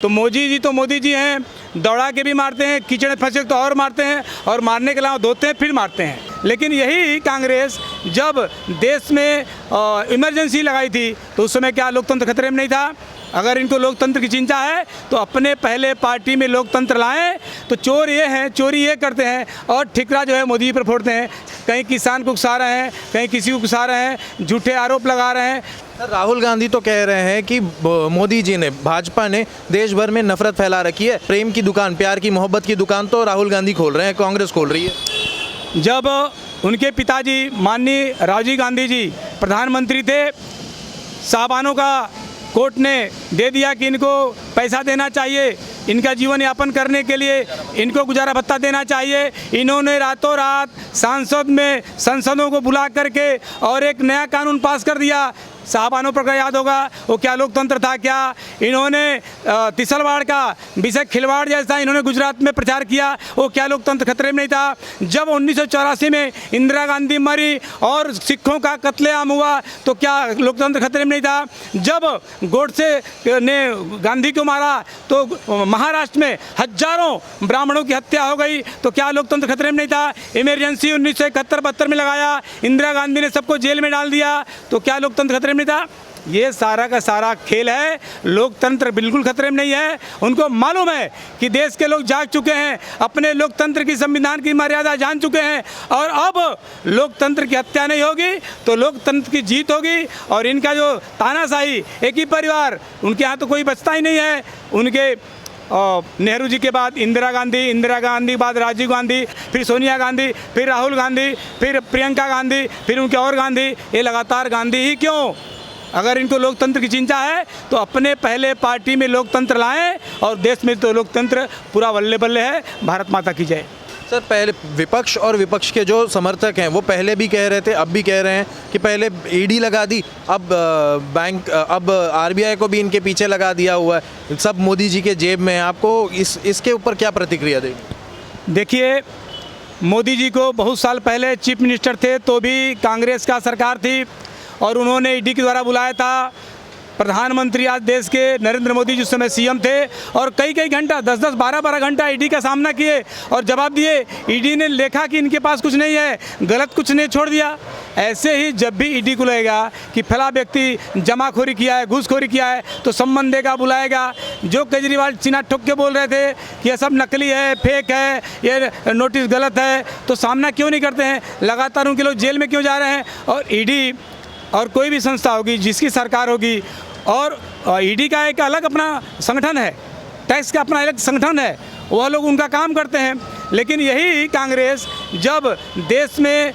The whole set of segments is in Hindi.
तो मोदी जी हैं, दौड़ा के भी मारते हैं, कीचड़ में फंसे तो और मारते हैं, और मारने के अलावा धोते हैं फिर मारते हैं। लेकिन यही कांग्रेस जब देश में इमरजेंसी लगाई थी तो उस समय क्या लोकतंत्र खतरे में नहीं था? अगर इनको लोकतंत्र की चिंता है तो अपने पहले पार्टी में लोकतंत्र लाएं। तो चोर ये हैं, चोरी ये करते हैं और ठिकरा जो है मोदी जी पर फोड़ते हैं। कहीं किसान को उकसा रहे हैं, कहीं किसी को उकसा रहे हैं, झूठे आरोप लगा रहे हैं। राहुल गांधी तो कह रहे हैं कि मोदी जी ने, भाजपा ने देश भर में नफरत फैला रखी है। प्रेम की दुकान, प्यार की, मोहब्बत की दुकान तो राहुल गांधी खोल रहे हैं, कांग्रेस खोल रही है। जब उनके पिताजी माननीय राजीव गांधी जी प्रधानमंत्री थे, साहबानों का कोर्ट ने दे दिया कि इनको पैसा देना चाहिए, इनका जीवन यापन करने के लिए इनको गुजारा भत्ता देना चाहिए। इन्होंने रातों रात संसदों को बुला करके और एक नया कानून पास कर दिया। साहबानों पर याद होगा वो क्या लोकतंत्र था क्या? इन्होंने तिसलवाड़ का विषय खिलवाड़ जैसा इन्होंने गुजरात में प्रचार किया, वो क्या लोकतंत्र खतरे में नहीं था? जब 1984 में इंदिरा गांधी मरी और सिखों का कत्लेआम हुआ तो क्या लोकतंत्र खतरे में नहीं था? जब गोडसे ने गांधी को मारा तो महाराष्ट्र में हजारों ब्राह्मणों की हत्या हो गई तो क्या लोकतंत्र खतरे में नहीं था? इमरजेंसी 1971-72 में लगाया, इंदिरा गांधी ने सबको जेल में डाल दिया तो क्या लोकतंत्र खतरे में नहीं था? ये सारा का सारा खेल है। लोकतंत्र बिल्कुल खतरे में नहीं है। उनको मालूम है कि देश के लोग जाग चुके हैं, अपने लोकतंत्र की, संविधान की मर्यादा जान चुके हैं और अब लोकतंत्र की हत्या नहीं होगी तो लोकतंत्र की जीत होगी। और इनका जो तानाशाही, एक ही परिवार, उनके यहाँ तो कोई बचता ही नहीं है। उनके नेहरू जी के बाद इंदिरा गांधी के बाद राजीव गांधी, फिर सोनिया गांधी, फिर राहुल गांधी, फिर प्रियंका गांधी, फिर उनके और गांधी, ये लगातार गांधी ही क्यों? अगर इनको लोकतंत्र की चिंता है तो अपने पहले पार्टी में लोकतंत्र लाएं और देश में तो लोकतंत्र पूरा बल्ले बल्ले है। भारत माता की जय। सर, पहले विपक्ष और विपक्ष के जो समर्थक हैं वो पहले भी कह रहे थे, अब भी कह रहे हैं कि पहले ईडी लगा दी, अब आरबीआई को भी इनके पीछे लगा दिया हुआ है, सब मोदी जी के जेब में है। आपको इसके ऊपर क्या प्रतिक्रिया देगी? देखिए, मोदी जी को बहुत साल पहले चीफ मिनिस्टर थे तो भी कांग्रेस का सरकार थी और उन्होंने ईडी के द्वारा बुलाया था। प्रधानमंत्री आज देश के नरेंद्र मोदी जिस समय सीएम थे और कई घंटा, 10-10, 12-12 घंटा ईडी का सामना किए और जवाब दिए। ईडी ने देखा कि इनके पास कुछ नहीं है, गलत कुछ नहीं छोड़ दिया। ऐसे ही जब भी ईडी को लगेगा कि फला व्यक्ति जमाखोरी किया है, घूसखोरी किया है तो सम्मान देगा, बुलाएगा। जो केजरीवाल चीना ठोक के बोल रहे थे कि यह सब नकली है, फेक है, ये नोटिस गलत है, तो सामना क्यों नहीं करते हैं? लगातार उनके लोग जेल में क्यों जा रहे हैं? और ईडी और कोई भी संस्था होगी, जिसकी सरकार होगी, और ईडी का एक अलग अपना संगठन है, टैक्स का अपना अलग संगठन है, वह लोग उनका काम करते हैं। लेकिन यही कांग्रेस जब देश में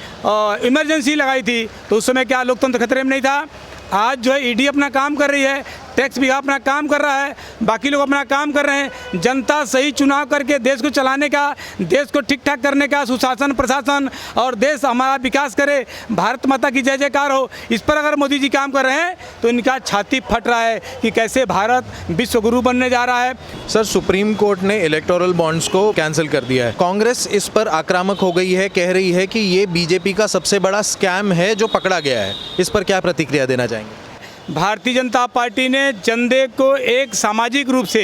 इमरजेंसी लगाई थी तो उस समय क्या लोकतंत्र खतरे में नहीं था? आज जो है ईडी अपना काम कर रही है, टैक्स विभाग अपना काम कर रहा है, बाकी लोग अपना काम कर रहे हैं। जनता सही चुनाव करके देश को चलाने का, देश को ठीक ठाक करने का, सुशासन प्रशासन और देश हमारा विकास करे, भारत माता की जय जयकार हो, इस पर अगर मोदी जी काम कर रहे हैं तो इनका छाती फट रहा है कि कैसे भारत विश्व गुरु बनने जा रहा है। सर, सुप्रीम कोर्ट ने इलेक्टोरल बॉन्ड्स को कैंसिल कर दिया है। कांग्रेस इस पर आक्रामक हो गई है, कह रही है कि ये बीजेपी का सबसे बड़ा स्कैम है जो पकड़ा गया है। इस पर क्या प्रतिक्रिया देना चाहेंगे? भारतीय जनता पार्टी ने चंदे को एक सामाजिक रूप से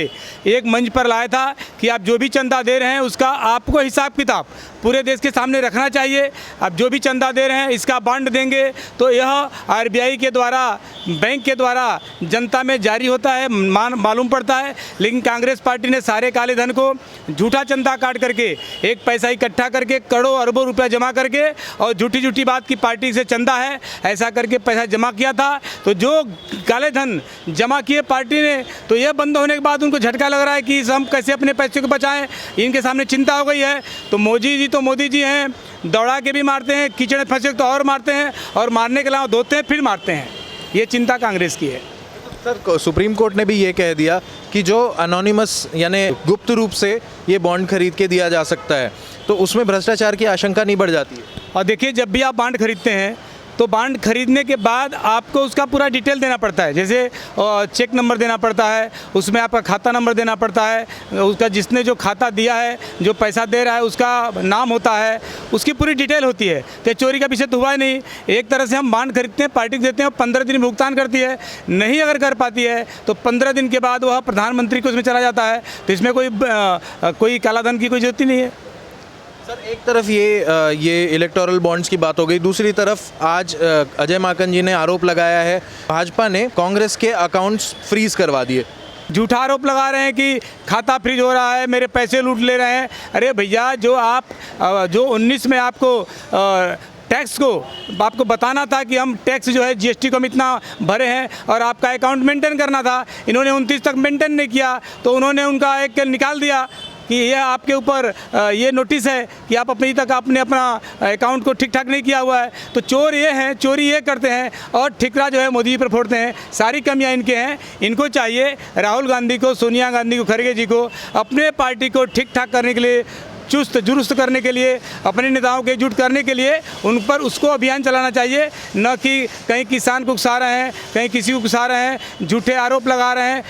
एक मंच पर लाया था कि आप जो भी चंदा दे रहे हैं उसका आपको हिसाब किताब पूरे देश के सामने रखना चाहिए। आप जो भी चंदा दे रहे हैं इसका बांड देंगे तो यह आरबीआई के द्वारा, बैंक के द्वारा जनता में जारी होता है, मालूम पड़ता है। लेकिन कांग्रेस पार्टी ने सारे काले धन को झूठा चंदा काट करके, एक पैसा इकट्ठा करके, करोड़ों अरबों रुपया जमा करके और झूठी बात की पार्टी से चंदा है ऐसा करके पैसा जमा किया था। तो जो काले धन जमा किए पार्टी ने, तो यह बंद होने के बाद उनको झटका लग रहा है कि हम कैसे अपने पैसे को बचाएं। इनके सामने चिंता हो गई है। तो मोदी जी हैं, दौड़ा के भी मारते हैं, कीचड़ में फंसे तो और मारते हैं, और मारने के अलावा धोते हैं फिर मारते हैं। ये चिंता कांग्रेस की है। सर, सुप्रीम कोर्ट ने भी ये कह दिया कि जो अनोनिमस यानी गुप्त रूप से ये बॉन्ड खरीद के दिया जा सकता है तो उसमें भ्रष्टाचार की आशंका नहीं बढ़ जाती है? और देखिए, जब भी आप बॉन्ड खरीदते हैं तो बॉन्ड खरीदने के बाद आपको उसका पूरा डिटेल देना पड़ता है, जैसे चेक नंबर देना पड़ता है, उसमें आपका खाता नंबर देना पड़ता है, उसका जिसने जो खाता दिया है, जो पैसा दे रहा है उसका नाम होता है, उसकी पूरी डिटेल होती है। तो चोरी का विषय तो हुआ ही नहीं। एक तरह से हम बॉन्ड खरीदते हैं, पार्टी को देते हैं, 15 दिन में भुगतान करती है, नहीं अगर कर पाती है तो 15 दिन के बाद वह प्रधानमंत्री को उसमें चला जाता है। तो इसमें कोई काला धन की कोई जरूरत ही नहीं है। सर एक तरफ ये इलेक्टोरल बॉन्ड्स की बात हो गई, दूसरी तरफ आज अजय माकन जी ने आरोप लगाया है भाजपा ने कांग्रेस के अकाउंट्स फ्रीज करवा दिए। झूठा आरोप लगा रहे हैं कि खाता फ्रीज हो रहा है, मेरे पैसे लूट ले रहे हैं। अरे भैया, जो 19 में आपको टैक्स को आपको बताना था कि हम टैक्स जो है जीएसटी को हम इतना भरे हैं और आपका अकाउंट मेंटेन करना था, इन्होंने 29 तक मेंटेन नहीं किया तो उन्होंने उनका एक निकाल दिया कि यह आपके ऊपर ये नोटिस है कि आप अभी तक आपने अपना अकाउंट को ठीक ठाक नहीं किया हुआ है। तो चोर ये हैं, चोरी ये करते हैं और ठिकरा जो है मोदी जी पर फोड़ते हैं। सारी कमियां इनके हैं। इनको चाहिए राहुल गांधी को, सोनिया गांधी को, खड़गे जी को अपने पार्टी को ठीक ठाक करने के लिए, चुस्त दुरुस्त करने के लिए, अपने नेताओं को एकजुट करने के लिए उन पर उसको अभियान चलाना चाहिए, न कि कहीं किसान को उकसा रहे हैं, कहीं किसी को उकसा रहे हैं, झूठे आरोप लगा रहे हैं।